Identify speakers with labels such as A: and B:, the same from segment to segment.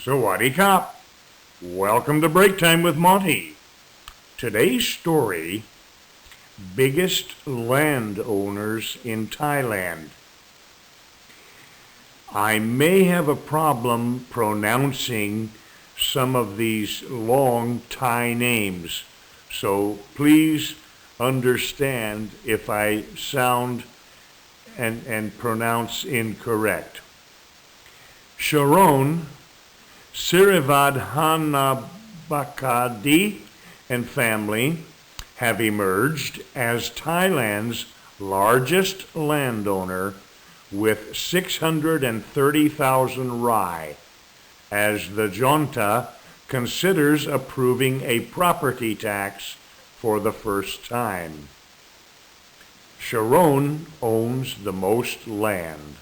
A: Sawadee Kop. Welcome to Break Time with Monte. Today's story, biggest landowners in Thailand. I may have a problem pronouncing some of these long Thai names, so please understand if I sound and pronounce incorrect. Sharon Sirivadhanabakadi and family have emerged as Thailand's largest landowner with 630,000 rai, as the junta considers approving a property tax for the first time. Sharon owns the most land.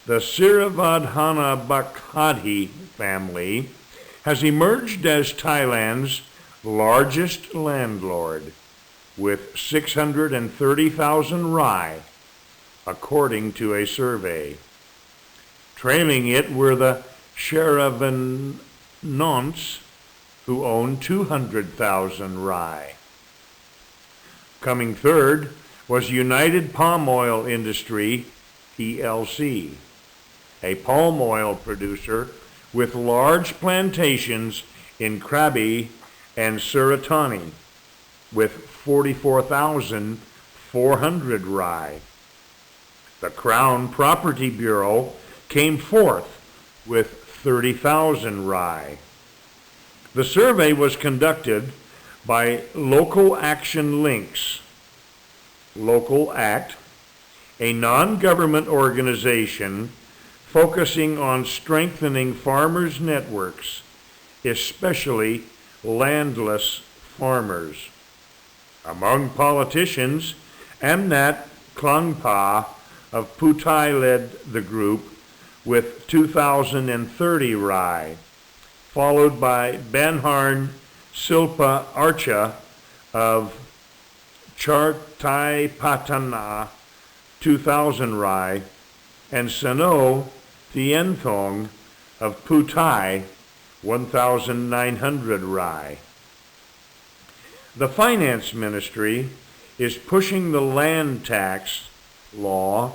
A: The Sirivadhanabakadi family has emerged as Thailand's largest landlord, with 630,000 rai, according to a survey. Trailing it were the Sheravanons, who own 200,000 rai. Coming third was United Palm Oil Industry, PLC, a palm oil producer with large plantations in Krabi and Suratani, with 44,400 rai. The Crown Property Bureau came fourth with 30,000 rai. The survey was conducted by Local Action Links, Local Act, a non-government organization focusing on strengthening farmers' networks, especially landless farmers. Among politicians, Amnat Klangpa of Puthai led the group with 2,030 rai, followed by Banharn Silpa Archa of Chartai Patana, 2,000 rai, and Sano Thienthong of Puthai, 1,900 rai. The Finance Ministry is pushing the land tax law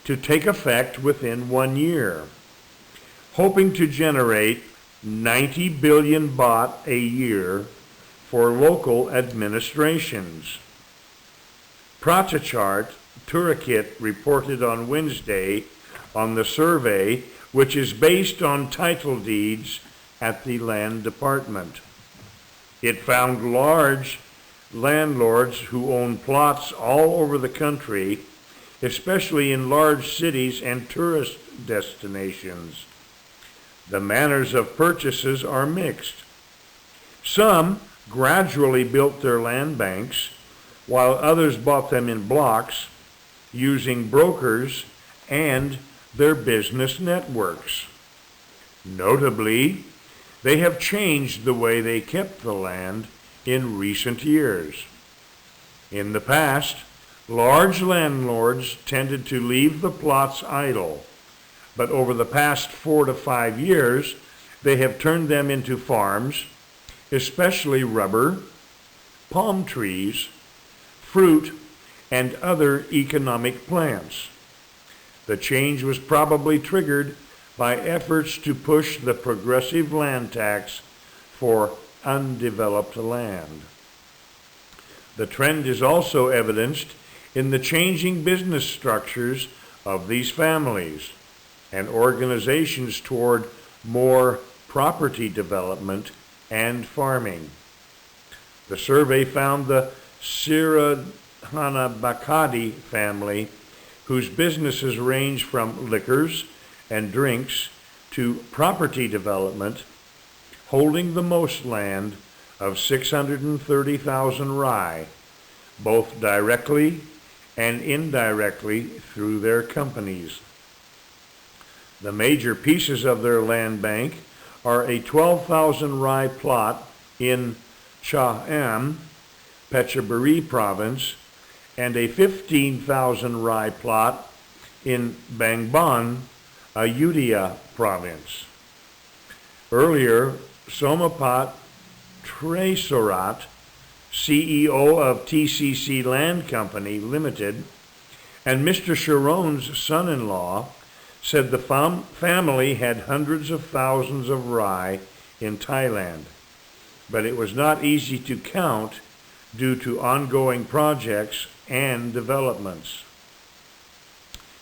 A: to take effect within 1 year, hoping to generate 90 billion baht a year for local administrations. Pratachart Turakit reported on Wednesday on the survey, which is based on title deeds at the Land Department. It found large landlords who own plots all over the country, especially in large cities and tourist destinations. The manners of purchases are mixed. Some gradually built their land banks, while others bought them in blocks using brokers and their business networks. Notably, they have changed the way they kept the land in recent years. In the past, large landlords tended to leave the plots idle, but over the past 4 to 5 years, they have turned them into farms, especially rubber, palm trees, fruit, and other economic plants. The change was probably triggered by efforts to push the progressive land tax for undeveloped land. The trend is also evidenced in the changing business structures of these families and organizations toward more property development and farming. The survey found the Sirivadhanabakadi family, whose businesses range from liquors and drinks to property development, holding the most land of 630,000 rai, both directly and indirectly through their companies. The major pieces of their land bank are a 12,000 rai plot in Cha Am, Phetchaburi province, and a 15,000 rai plot in Bangban, Ayutthaya province. Earlier, Somapat Tresorat, CEO of TCC Land Company Limited, and Mr. Sharon's son-in-law said the family had hundreds of thousands of rye in Thailand, but it was not easy to count due to ongoing projects and developments.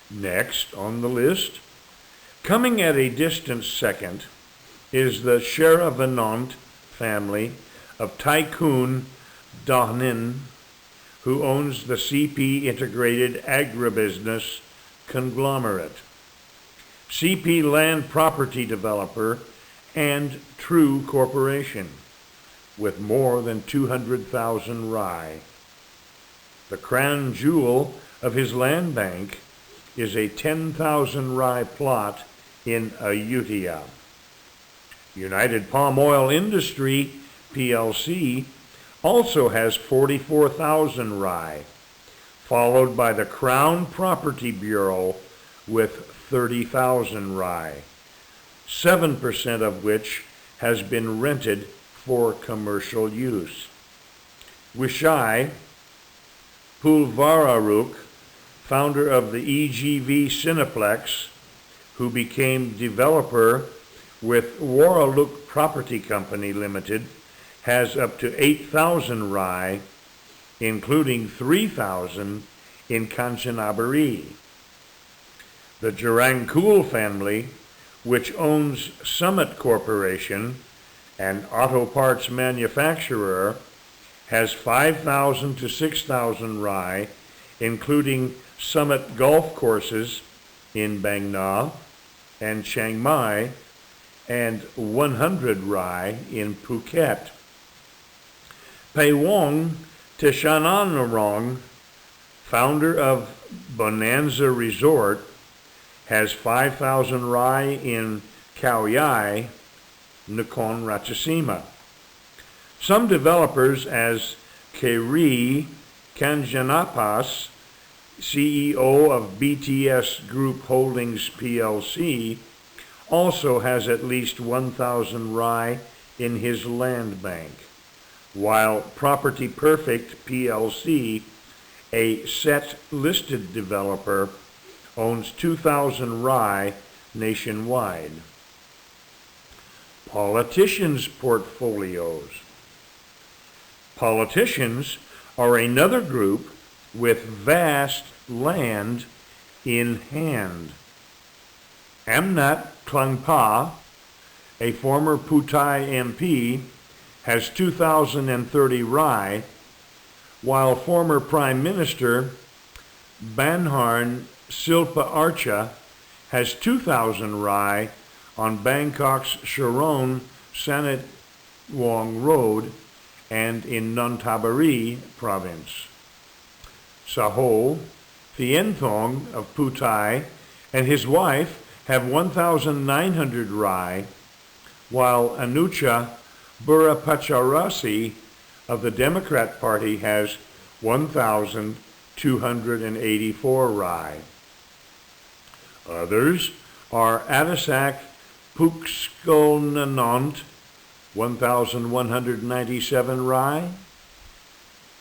A: Next on the list, coming at a distant second, is the Sheravanant family of Tycoon Dohnin, who owns the CP Integrated Agribusiness Conglomerate, CP Land Property Developer, and True Corporation, with more than 200,000 rye. The crown jewel of his land bank is a 10,000 rye plot in Ayutthaya. United Palm Oil Industry, PLC, also has 44,000 rye, followed by the Crown Property Bureau with 30,000 rye, 7% of which has been rented for commercial use. Wishai Pulvararuk, founder of the EGV Cineplex, who became developer with Waraluk Property Company Limited, has up to 8,000 rye, including 3,000 in Kanchanaburi. The Jurangkul family, which owns Summit Corporation, an auto parts manufacturer, has 5,000 to 6,000 rye, including Summit Golf Courses in Bang Na and Chiang Mai, and 100 rye in Phuket. Paewong Teshananarong, founder of Bonanza Resort, has 5,000 rye in Khao Yai, Nakhon Ratchasima. Some developers, as Keri Kanjanapas, CEO of BTS Group Holdings PLC, also has at least 1,000 rye in his land bank, while Property Perfect PLC, a set-listed developer, owns 2,000 rye nationwide. Politicians' portfolios. Politicians are another group with vast land in hand. Amnat Klangpa, a former Putai MP, has 2,030 rye, while former Prime Minister Banharn Silpa Archa has 2,000 rye on Bangkok's Sharon Sanitwong Road and in Nonthaburi province. Saho Thienthong of Putai and his wife have 1,900 rye, while Anucha Burapacharasi of the Democrat Party has 1,284 rye. Others are Adisak Pukskolnanont, 1,197 rye,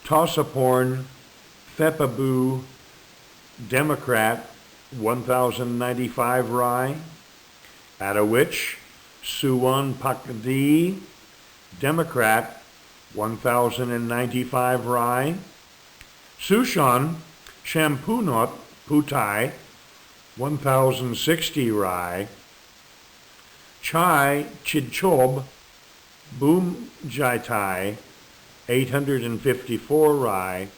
A: Tossaporn Thepabu, Democrat, 1,095 rye, Atawich Suwan Pakdi, Democrat, 1,095 rye, Sushan Shampunot Putai, 1,060 rye, Chai Chidchob Boom Jaitai, 854 rye,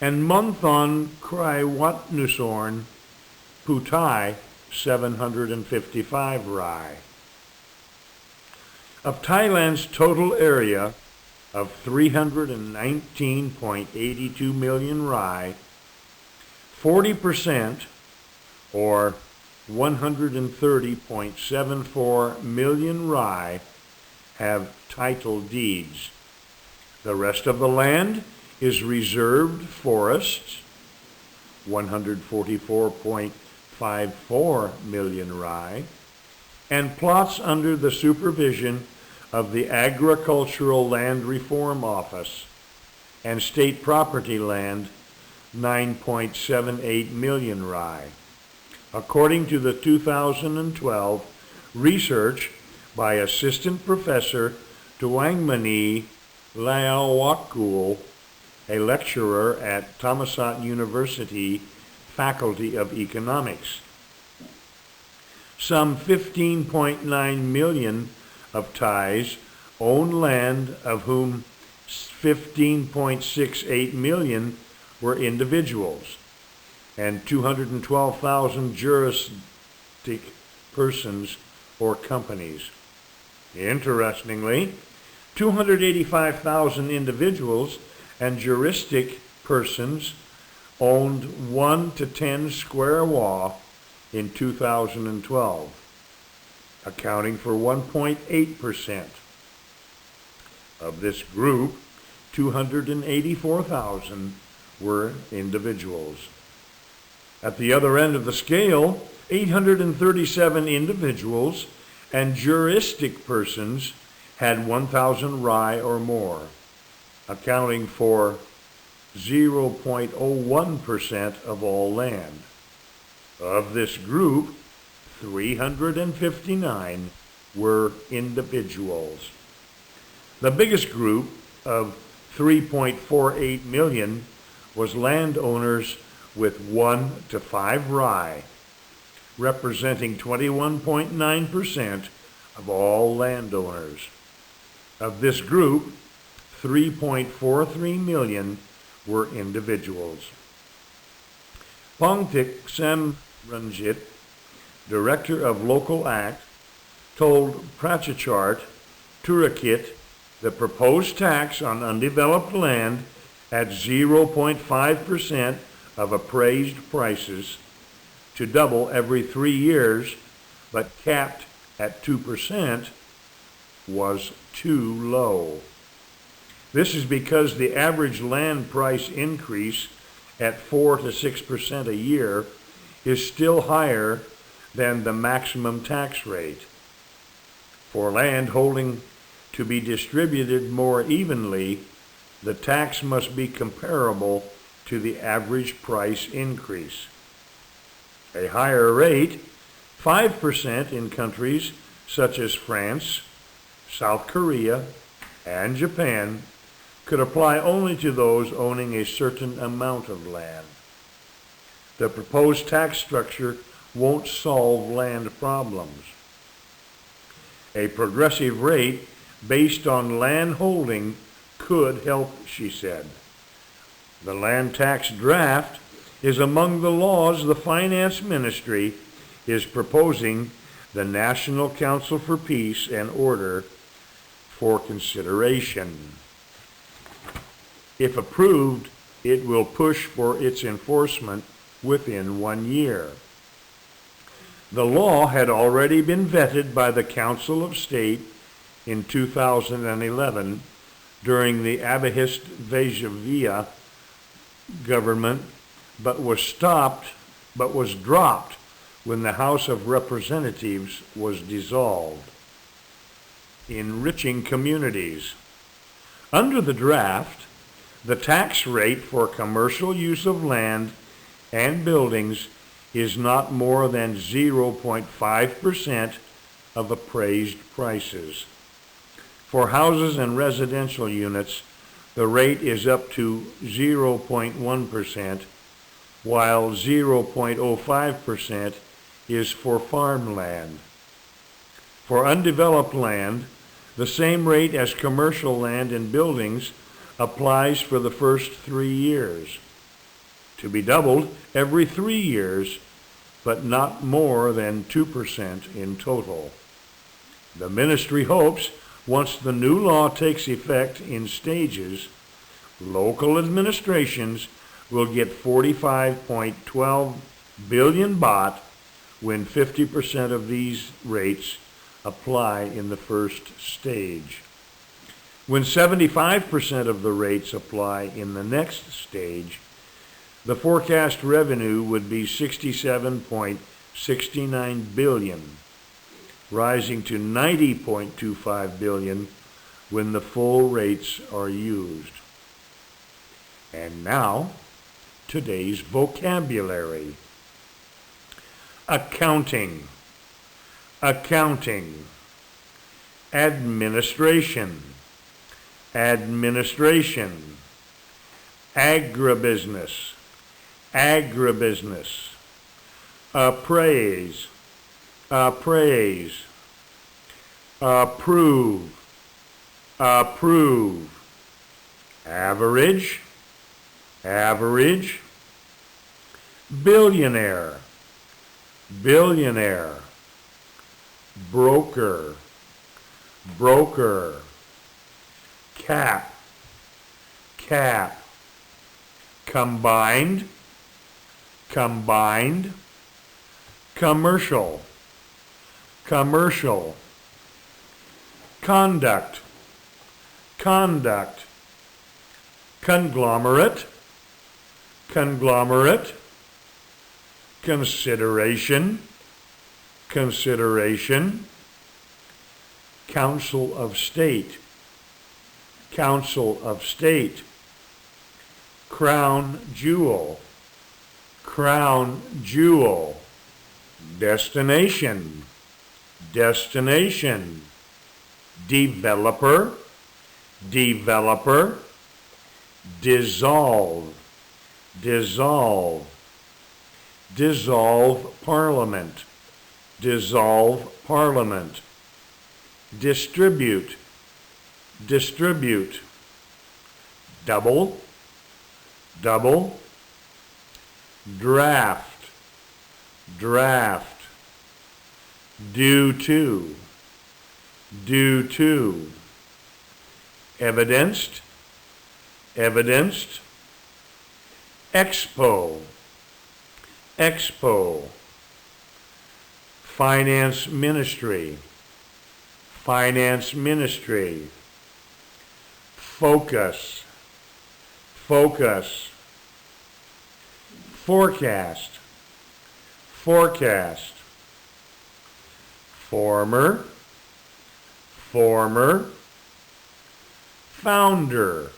A: and Monthon Kraiwatnusorn Putai, 755 rye. Of Thailand's total area of 319.82 million rye, 40%, or 130.74 million rye, have title deeds. The rest of the land is reserved forests, 144.54 million rye, and plots under the supervision of the Agricultural Land Reform Office and state property land 9.78 million rai. According to the 2012 research by Assistant Professor Tuangmani Laowakul, a lecturer at Thammasat University, Faculty of Economics. Some 15.9 million of Thais own land, of whom 15.68 million were individuals, and 212,000 juristic persons or companies. Interestingly, 285,000 individuals and juristic persons owned 1 to 10 square wa in 2012, accounting for 1.8%. Of this group, 284,000 were individuals. At the other end of the scale, 837 individuals and juristic persons had 1,000 rai or more, accounting for 0.01% of all land. Of this group, 359 were individuals. The biggest group of 3.48 million was landowners with 1 to 5 rai, representing 21.9% of all landowners. Of this group, 3.43 million were individuals. Pongtik Samranjit, Director of Local Act, told Prachachart Turakit the proposed tax on undeveloped land at 0.5% of appraised prices to double every 3 years, but capped at 2%, was too low. This is because the average land price increase at 4 to 6% a year is still higher than the maximum tax rate. For land holding to be distributed more evenly, the tax must be comparable to the average price increase. A higher rate, 5% in countries such as France, South Korea, and Japan, could apply only to those owning a certain amount of land. The proposed tax structure won't solve land problems. A progressive rate based on land holding could help, she said. The land tax draft is among the laws the Finance Ministry is proposing the National Council for Peace and Order for consideration. If approved, it will push for its enforcement within 1 year. The law had already been vetted by the Council of State in 2011 during the Abhishek Vejavia government, but was dropped when the House of Representatives was dissolved. Enriching communities. Under the draft, the tax rate for commercial use of land and buildings is not more than 0.5% of appraised prices. For houses and residential units, the rate is up to 0.1%, while 0.05% is for farmland. For undeveloped land, the same rate as commercial land and buildings applies for the first 3 years, to be doubled every 3 years, but not more than 2% in total. The ministry hopes once the new law takes effect in stages, local administrations will get 45.12 billion baht when 50% of these rates apply in the first stage. When 75% of the rates apply in the next stage, the forecast revenue would be 67.69 billion. rising to 90.25 billion when the full rates are used. And now, today's vocabulary. Accounting, accounting. Administration, administration. Agribusiness, agribusiness. Appraise, appraise. Approve, approve. Average, average. Billionaire, billionaire. Broker, broker. Cap, cap. Combined, combined. Commercial, commercial. Conduct, conduct. Conglomerate, conglomerate. Consideration, consideration. Council of State, council of state. Crown jewel, crown jewel. Destination, destination. Developer, developer. Dissolve, dissolve. Dissolve parliament, dissolve parliament. Distribute, distribute. Double, double. Draft, draft. Due to, due to. Evidenced, evidenced. Expo, expo. Finance ministry, finance ministry. Focus, focus. Forecast, forecast. Former, former. Founder,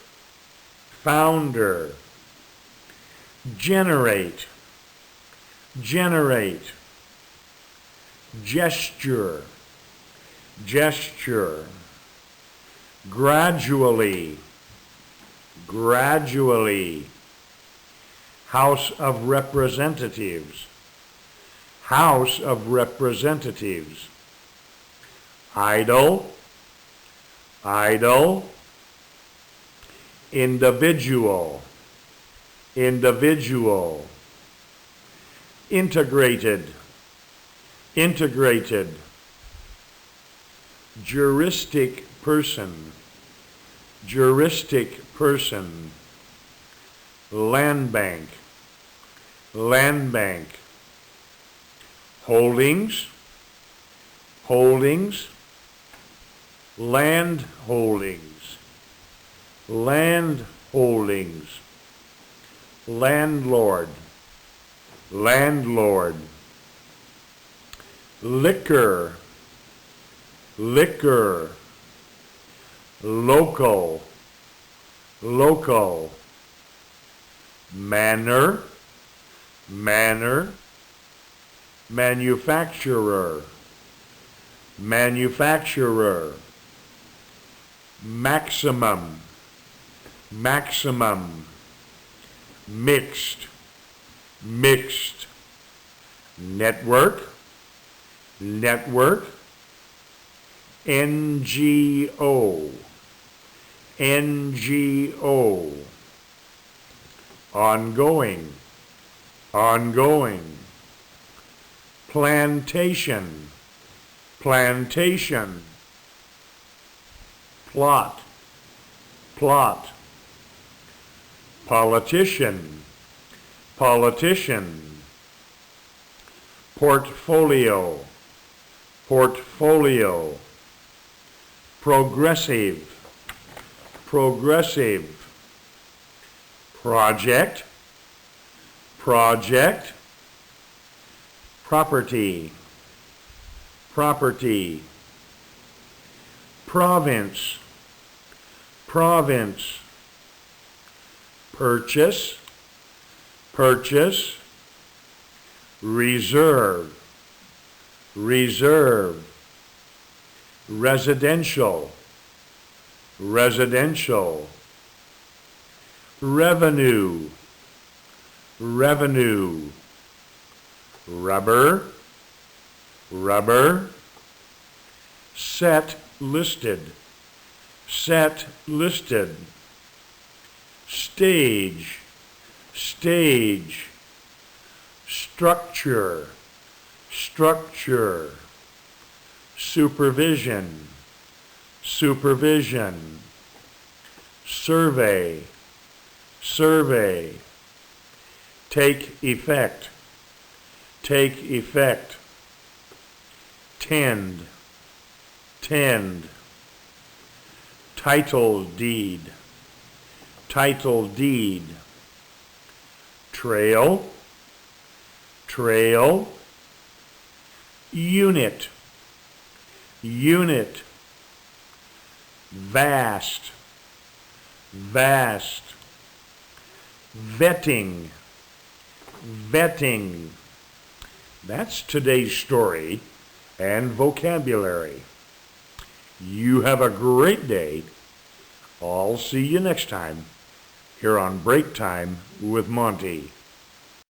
A: founder. Generate, generate. Gesture, gesture. Gradually, gradually. House of Representatives, House of Representatives. Idle, idle. Individual, individual. Integrated, integrated. Juristic person, juristic person. Land bank, land bank. Holdings, holdings. Land holdings, land holdings. Landlord, landlord. Liquor, liquor. Local, local. Manor, manor. Manufacturer, manufacturer. Maximum, maximum. Mixed, mixed. Network, network. NGO, NGO. Ongoing, ongoing. Plantation, plantation. Plot, plot. Politician, politician. Portfolio, portfolio. Progressive, progressive. Project, project. Property, property, province, province, purchase, purchase, reserve, reserve, residential, residential, revenue, revenue, rubber, rubber, set listed, set listed, stage, stage, structure, structure, supervision, supervision, survey, survey, take effect, take effect, tend, tend, title deed, title deed, trail, trail, unit, unit, vast, vast, vetting, vetting. That's today's story and vocabulary. You have a great day. I'll see you next time here on Break Time with Monte.